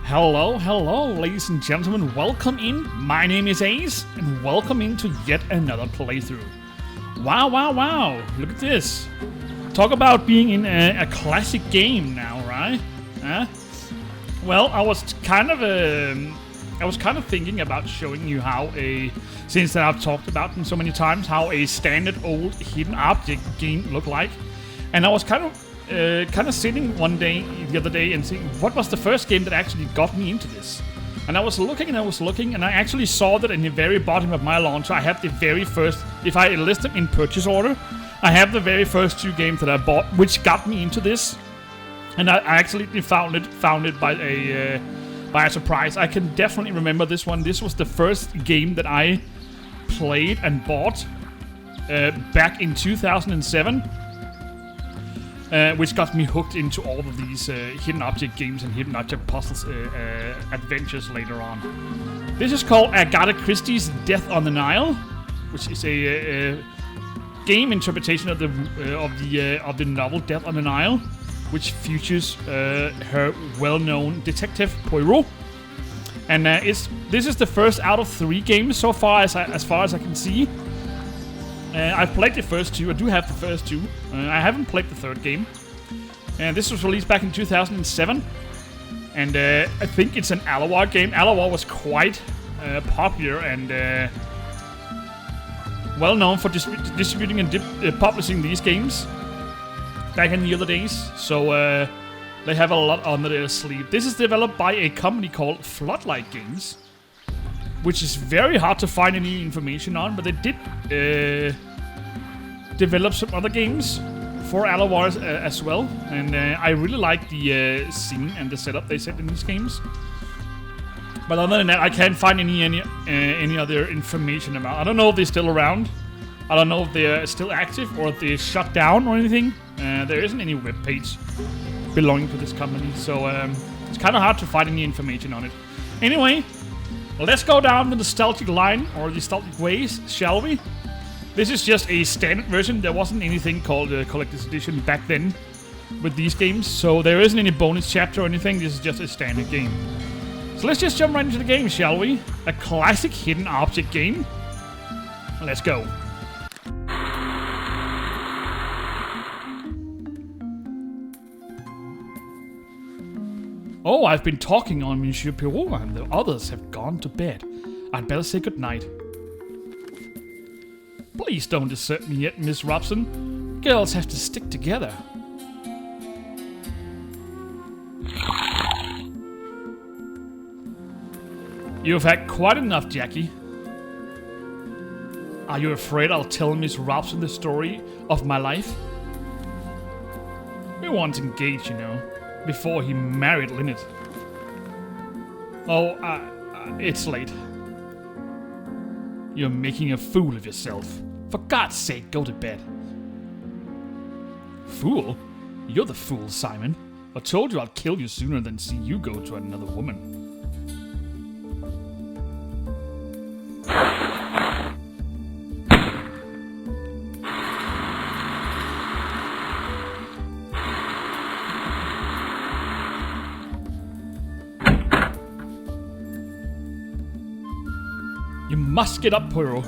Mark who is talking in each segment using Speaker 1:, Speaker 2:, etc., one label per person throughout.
Speaker 1: Hello, ladies and gentlemen. Welcome in. My name is Ace, and welcome into yet another playthrough. Wow. Look at this. Talk about being in a classic game now, right? Well, I was kind of thinking about showing you how since that I've talked about them so many times, how a standard old hidden object game looked like. And I was kind of sitting the other day and saying, what was the first game that actually got me into this? And I was looking, and I actually saw that in the very bottom of my launcher, I had the very first, if I list them in purchase order, I have the very first two games that I bought, which got me into this. And I actually found it by a surprise. I can definitely remember this one. This was the first game that I played and bought back in 2007. Which got me hooked into all of these hidden object games and hidden object puzzles adventures later on. This is called Agatha Christie's Death on the Nile, which is a game interpretation of the novel Death on the Nile, which features her well-known detective Poirot. And this is the first out of 3 games so far, as far as I can see. I've played the first 2. I do have the first 2. I haven't played the third game. And this was released back in 2007. And I think it's an Alawar game. Alawar was quite popular and well known for distributing and publishing these games back in the other days. So they have a lot under their sleeve. This is developed by a company called Floodlight Games, which is very hard to find any information on, but they did develop some other games for Alawar as well, and I really like the scene and the setup they set in these games. But other than that, I can't find any other information about. I don't know if they're still around. I don't know if they're still active or if they're shut down or anything. There isn't any webpage belonging to this company, so it's kind of hard to find any information on it. Anyway, let's go down the nostalgic line, or the nostalgic ways, shall we? This is just a standard version. There wasn't anything called a collector's edition back then with these games, so there isn't any bonus chapter or anything. This is just a standard game. So let's just jump right into the game, shall we? A classic hidden object game. Let's go. Oh, I've been talking on Monsieur Poirot and the others have gone to bed. I'd better say goodnight. Please don't desert me yet, Miss Robson. Girls have to stick together. You've had quite enough, Jackie. Are you afraid I'll tell Miss Robson the story of my life? We weren't engaged, you know, before he married Lynette. Oh, it's late. You're making a fool of yourself. For God's sake, go to bed. Fool? You're the fool, Simon. I told you I'd kill you sooner than see you go to another woman. You must get up, Poirot.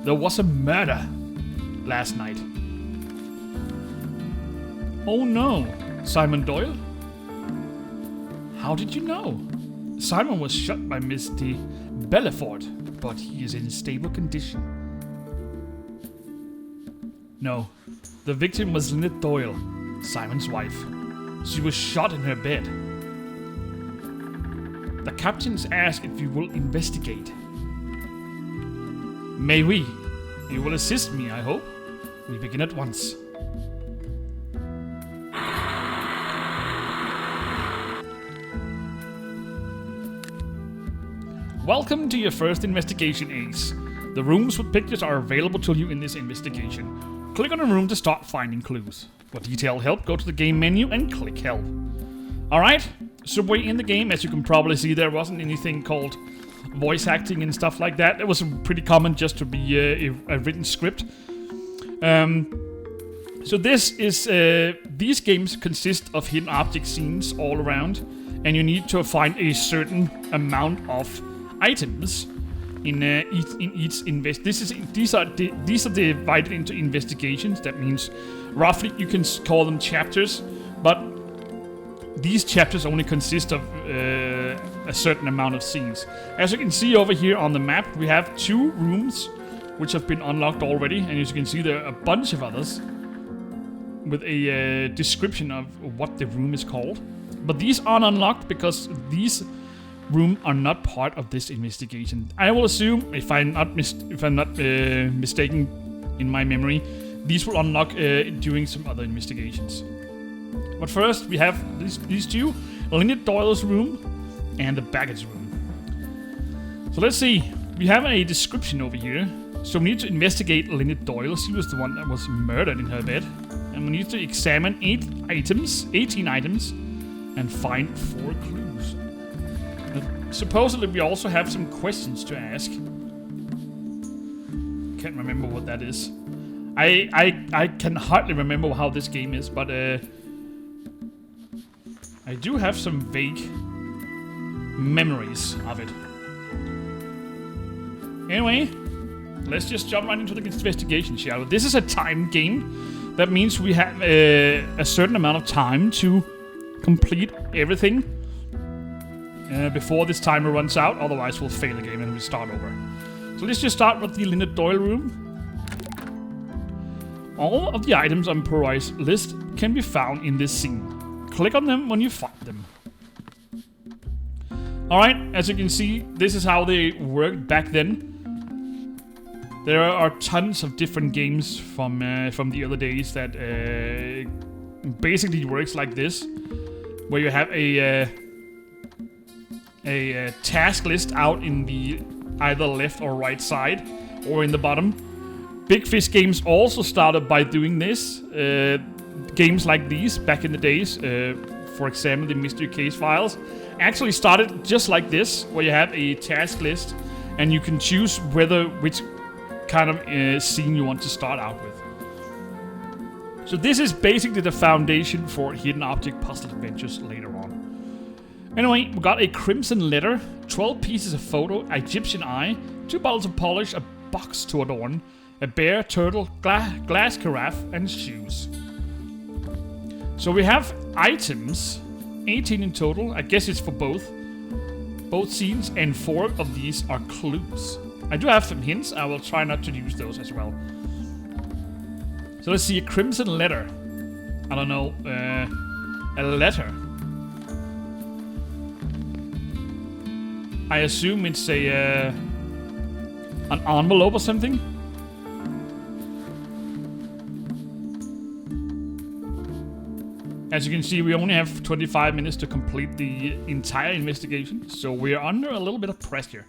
Speaker 1: There was a murder last night. Oh no, Simon Doyle? How did you know? Simon was shot by Mr. Belfort, but he is in stable condition. No, the victim was Lynette Doyle, Simon's wife. She was shot in her bed. The captain's asked if you will investigate. May we? You will assist me, I hope. We begin at once. Welcome to your first investigation, Ace. The rooms with pictures are available to you in this investigation. Click on a room to start finding clues. For detailed help, go to the game menu and click help. Alright, so we're in the game. As you can probably see, there wasn't anything called voice acting and stuff like that. It was pretty common just to be a written script. So this is these games consist of hidden object scenes all around, and you need to find a certain amount of items in each These are divided into investigations. That means roughly you can call them chapters, but these chapters only consist of a certain amount of scenes. As you can see over here on the map, we have 2 rooms which have been unlocked already, and as you can see, there are a bunch of others with a description of what the room is called. But these aren't unlocked because these rooms are not part of this investigation. I will assume, if I'm not mistaken in my memory, these will unlock during some other investigations. But first, we have these 2, Lynette Doyle's room and the baggage room. So let's see. We have a description over here. So we need to investigate Lynette Doyle. She was the one that was murdered in her bed. And we need to examine 18 items, and find 4 clues. Supposedly we also have some questions to ask. Can't remember what that is. I can hardly remember how this game is, but I do have some vague memories of it. Anyway, let's just jump right into the investigation, shall we? This is a time game. That means we have a certain amount of time to complete everything before this timer runs out. Otherwise, we'll fail the game and we'll start over. So let's just start with the Lynette Doyle room. All of the items on Pari's list can be found in this scene. Click on them when you find them. Alright, as you can see, this is how they worked back then. There are tons of different games from the other days that basically works like this, where you have a task list out in the either left or right side, or in the bottom. Big Fish Games also started by doing this. Games like these back in the days, for example, the Mystery Case Files, actually started just like this, where you have a task list and you can choose which kind of scene you want to start out with. So this is basically the foundation for hidden object puzzle adventures later on. Anyway, we got a crimson letter, 12 pieces of photo, Egyptian eye, 2 bottles of polish, a box to adorn, a bear, turtle, glass carafe, and shoes. So we have items, 18 in total. I guess it's for both scenes, and 4 of these are clues. I do have some hints. I will try not to use those as well. So let's see, a crimson letter. I don't know, a letter. I assume it's an envelope or something. As you can see, we only have 25 minutes to complete the entire investigation, so we are under a little bit of pressure.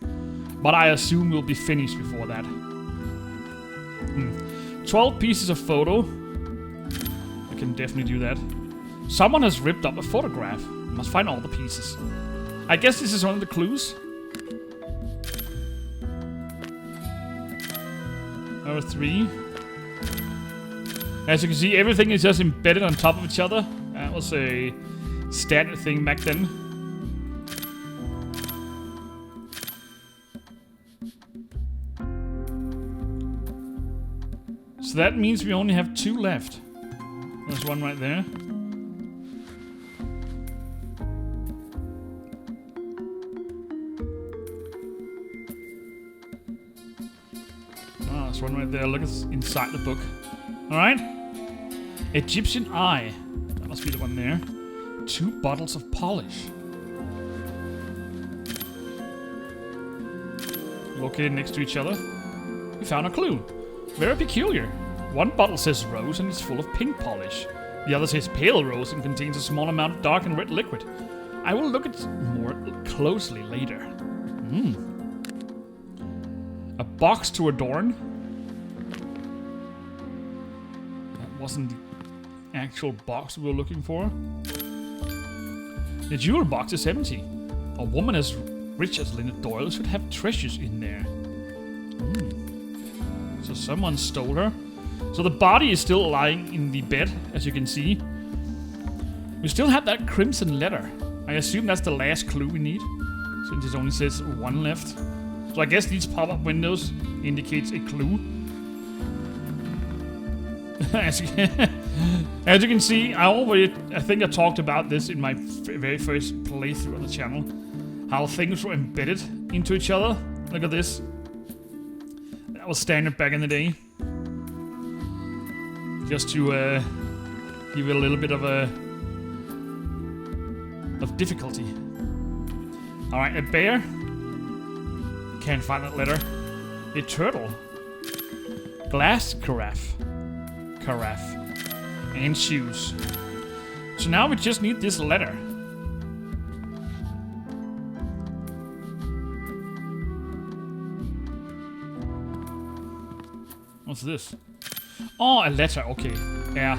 Speaker 1: But I assume we'll be finished before that. 12 pieces of photo. I can definitely do that. Someone has ripped up a photograph. Must find all the pieces. I guess this is one of the clues. Number 3. As you can see, everything is just embedded on top of each other. That was a standard thing back then. So that means we only have 2 left. There's one right there. There's one right there. Look, it's inside the book. Alright. Egyptian eye. That must be the one there. 2 bottles of polish. Located next to each other. We found a clue. Very peculiar. One bottle says rose and it's full of pink polish. The other says pale rose and contains a small amount of dark and red liquid. I will look at it more closely later. A box to adorn. That wasn't the actual box we were looking for. The jewel box is empty. A woman as rich as Lynette Doyle should have treasures in there. So someone stole her. So the body is still lying in the bed, as you can see. We still have that crimson letter. I assume that's the last clue we need, since it only says 1 left. So I guess these pop-up windows indicates a clue. As you can see, I think I talked about this in my very first playthrough on the channel. How things were embedded into each other. Look at this. That was standard back in the day. Just to give it a little bit of difficulty. Alright, a bear. Can't find that letter. A turtle. Glass carafe. And shoes. So now we just need this letter. What's this? Oh, a letter. Okay. Yeah.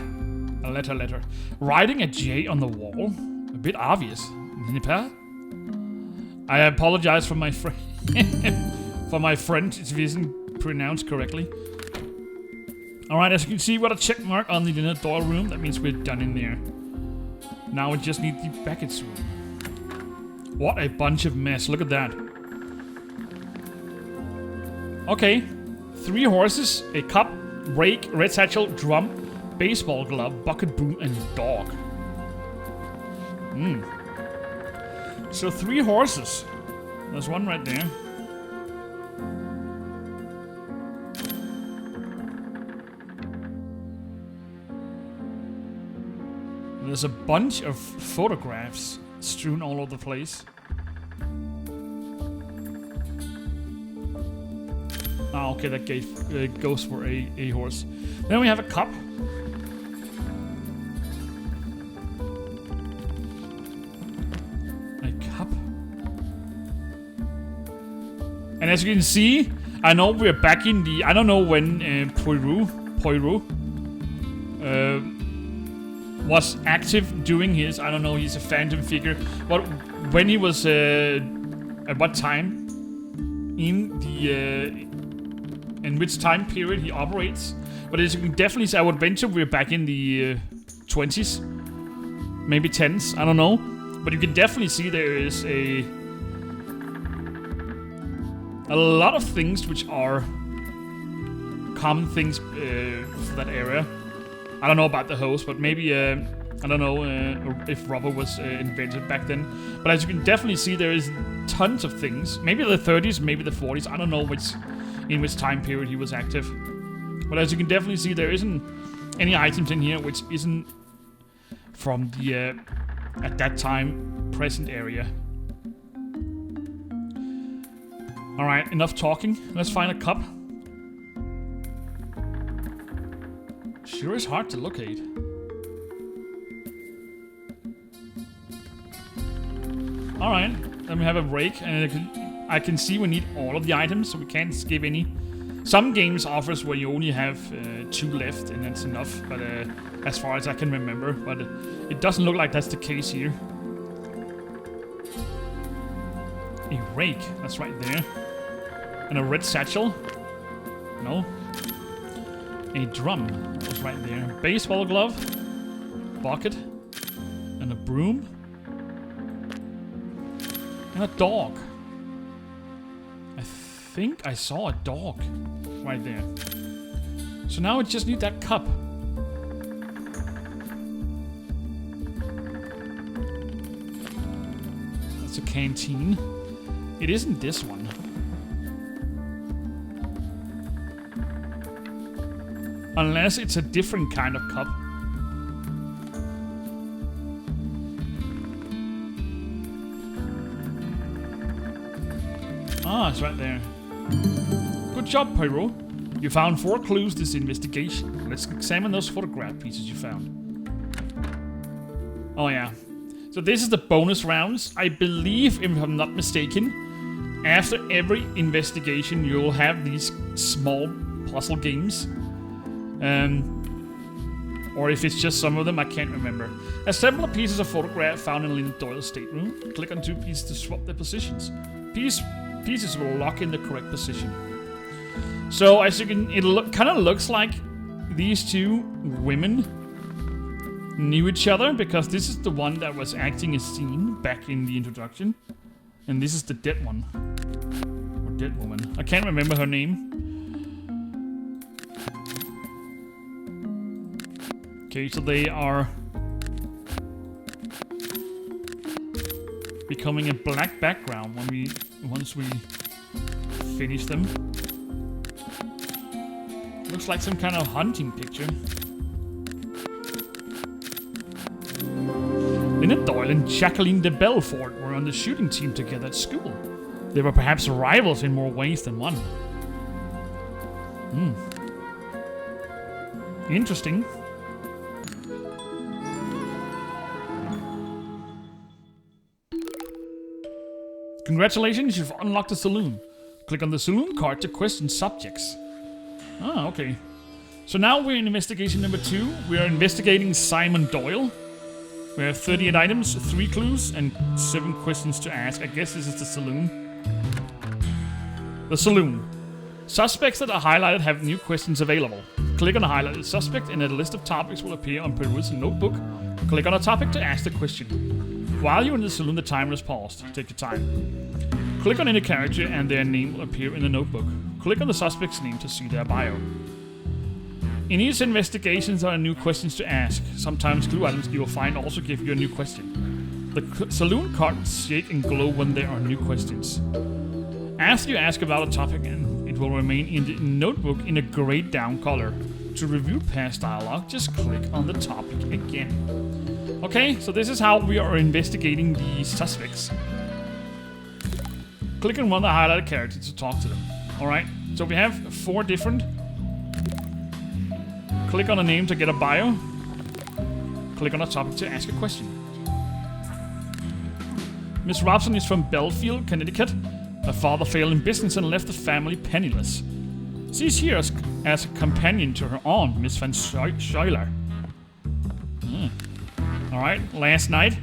Speaker 1: A letter. Writing a J on the wall. A bit obvious. I apologize for my friend. For my French, it isn't pronounced correctly. Alright, as you can see, we got a check mark on the dinner door room. That means we're done in there. Now we just need the Beckett's room. What a bunch of mess. Look at that. Okay. 3 horses, a cup, rake, red satchel, drum, baseball glove, bucket boom, and dog. So 3 horses. There's one right there. There's a bunch of photographs strewn all over the place. Ah, okay, that gate goes for a horse. Then we have a cup. A cup. And as you can see, I know we're back in the... I don't know when Poirot was active doing his... I don't know, he's a phantom figure. But when he was... at what time? In the... in which time period he operates. But as you can definitely see, I would venture we're back in the 20s. Maybe 10s, I don't know. But you can definitely see there is a lot of things which are common things for that area. I don't know about the host, but maybe, I don't know if rubber was invented back then. But as you can definitely see, there is tons of things. Maybe the 30s, maybe the 40s, I don't know in which time period he was active. But as you can definitely see, there isn't any items in here which isn't from the, at that time, present area. Alright, enough talking. Let's find a cup. Sure is hard to locate. Alright, then we have a rake, and I can see we need all of the items, so we can't skip any. Some games offers where you only have 2 left, and that's enough, but as far as I can remember. But it doesn't look like that's the case here. A rake, that's right there. And a red satchel. No. A drum, that's right there. Baseball glove. Bucket. And a broom. And a dog. I think I saw a dog right there. So now we just need that cup. That's a canteen. It isn't this one. Unless it's a different kind of cup. Ah, it's right there. Good job, Poirot. You found 4 clues this investigation. Let's examine those photograph pieces you found. Oh yeah. So this is the bonus rounds. I believe, if I'm not mistaken, after every investigation you'll have these small puzzle games. Or if it's just some of them, I can't remember. Assemble a pieces of photograph found in Lynn Doyle's stateroom. Click on 2 pieces to swap their positions. Pieces will lock in the correct position. So as you can, it kind of looks like these 2 women knew each other, because this is the one that was acting a scene back in the introduction. And this is the dead one. Or dead woman. I can't remember her name. Okay, so they are becoming a black background once we finish them. Looks like some kind of hunting picture. Lynette Doyle and Jacqueline de Belfort were on the shooting team together at school. They were perhaps rivals in more ways than one. Interesting. Congratulations, you've unlocked the saloon. Click on the saloon card to question subjects. Ah, okay. So now we're in investigation number 2. We are investigating Simon Doyle. We have 38 items, 3 clues, and 7 questions to ask. I guess this is the saloon. The saloon. Suspects that are highlighted have new questions available. Click on the highlighted suspect and a list of topics will appear on Peru's notebook. Click on a topic to ask the question. While you're in the saloon, the timer is paused. Take your time. Click on any character and their name will appear in the notebook. Click on the suspect's name to see their bio. In each investigation, there are new questions to ask. Sometimes clue items you will find also give you a new question. The saloon cards shake and glow when there are new questions. After you ask about a topic, it will remain in the notebook in a grayed down color. To review past dialogue, just click on the topic again. Okay, so this is how we are investigating the suspects. Click on one of the highlighted characters to talk to them. Alright, so we have 4 different. Click on a name to get a bio. Click on a topic to ask a question. Miss Robson is from Belfield, Connecticut. Her father failed in business and left the family penniless. She's here as a companion to her aunt, Miss Van Schuyler. Alright, last night.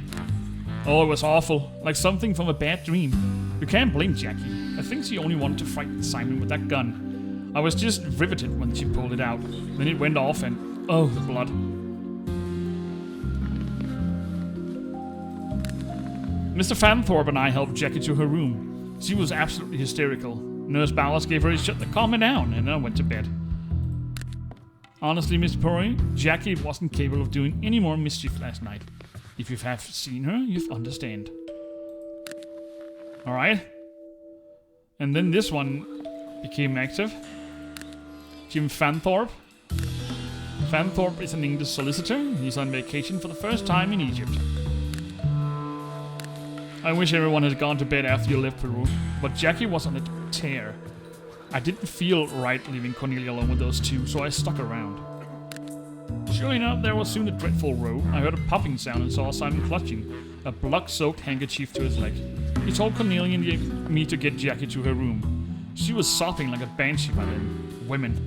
Speaker 1: Oh, it was awful. Like something from a bad dream. You can't blame Jackie. I think she only wanted to frighten Simon with that gun. I was just riveted when she pulled it out. Then it went off and... oh, the blood. Mr. Fanthorpe and I helped Jackie to her room. She was absolutely hysterical. Nurse Bowers gave her a shot to calm her down and I went to bed. Honestly, Mr. Puri, Jackie wasn't capable of doing any more mischief last night. If you have seen her, you'll understand. Alright. And then this one became active. Jim Fanthorpe. Fanthorpe is an English solicitor. He's on vacation for the first time in Egypt. I wish everyone had gone to bed after you left Peru, but Jackie was on a tear. I didn't feel right leaving Cornelia alone with those two, so I stuck around. Sure enough, there was soon a dreadful row. I heard a popping sound and saw Simon clutching a blood-soaked handkerchief to his leg. He told Cornelia and me to get Jackie to her room. She was sobbing like a banshee by then. Women.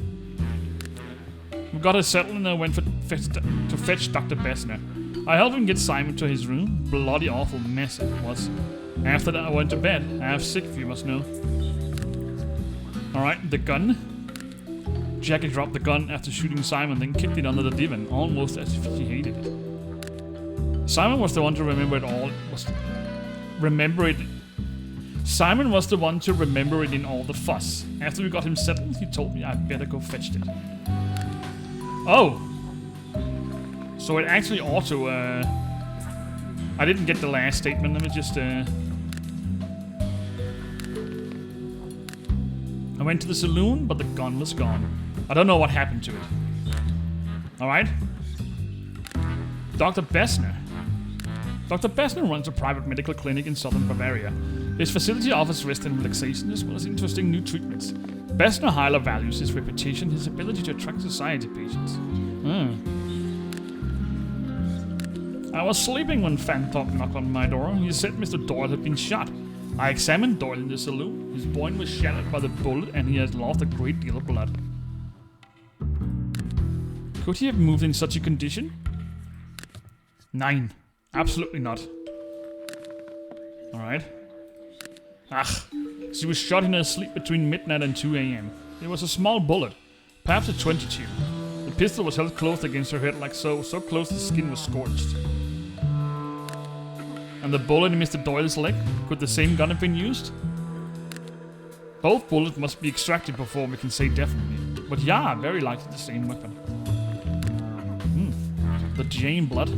Speaker 1: We got her settled and I went to fetch Dr. Bessner. I helped him get Simon to his room. Bloody awful mess it was. After that I went to bed. I have sick, if you must know. Alright, the gun. Jackie dropped the gun after shooting Simon, then kicked it under the divan, almost as if she hated it. Simon was the one to remember it all. Simon was the one to remember it in all the fuss. After we got him settled, he told me I'd better go fetch it. Oh! So it actually auto, I didn't get the last statement, let me just, I went to the saloon, but the gun was gone. I don't know what happened to it. Alright? Dr. Bessner. Dr. Bessner runs a private medical clinic in southern Bavaria. His facility offers rest and relaxation as well as interesting new treatments. Bessner highly values his reputation, his ability to attract society patients. I was sleeping when Fanthorpe knocked on my door. He said Mr. Doyle had been shot. I examined Doyle in the saloon. His brain was shattered by the bullet and he had lost a great deal of blood. Could he have moved in such a condition? 9. Absolutely not. Alright. She was shot in her sleep between midnight and 2 a.m. It was a small bullet, perhaps a .22. The pistol was held close against her head like so close the skin was scorched. And the bullet in Mr. Doyle's leg, could the same gun have been used? Both bullets must be extracted before we can say definitely. But yeah, very likely the same weapon. The J in blood.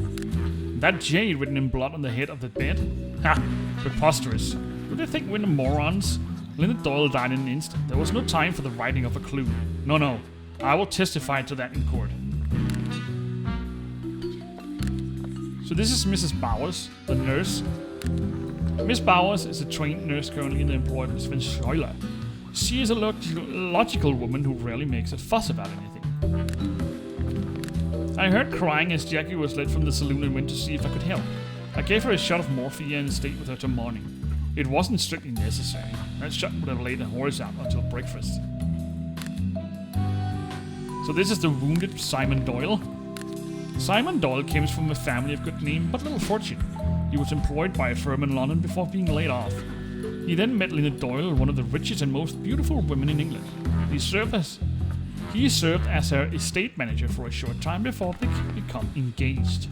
Speaker 1: That J written in blood on the head of the bed? Ha! Preposterous. Do they think we're the morons? Linda Doyle died in an instant. There was no time for the writing of a clue. No. I will testify to that in court. So this is Mrs. Bowers, the nurse. Miss Bowers is a trained nurse currently in the employ of Miss Van Schuyler. She is a logical woman who rarely makes a fuss about anything. I heard crying as Jackie was led from the saloon and went to see if I could help. I gave her a shot of morphine and stayed with her till morning. It wasn't strictly necessary. That shot would have laid the horse out until breakfast. So this is the wounded Simon Doyle. Simon Doyle came from a family of good name but little fortune. He was employed by a firm in London before being laid off. He then met Linda Doyle, one of the richest and most beautiful women in England. He served as her estate manager for a short time before they become engaged.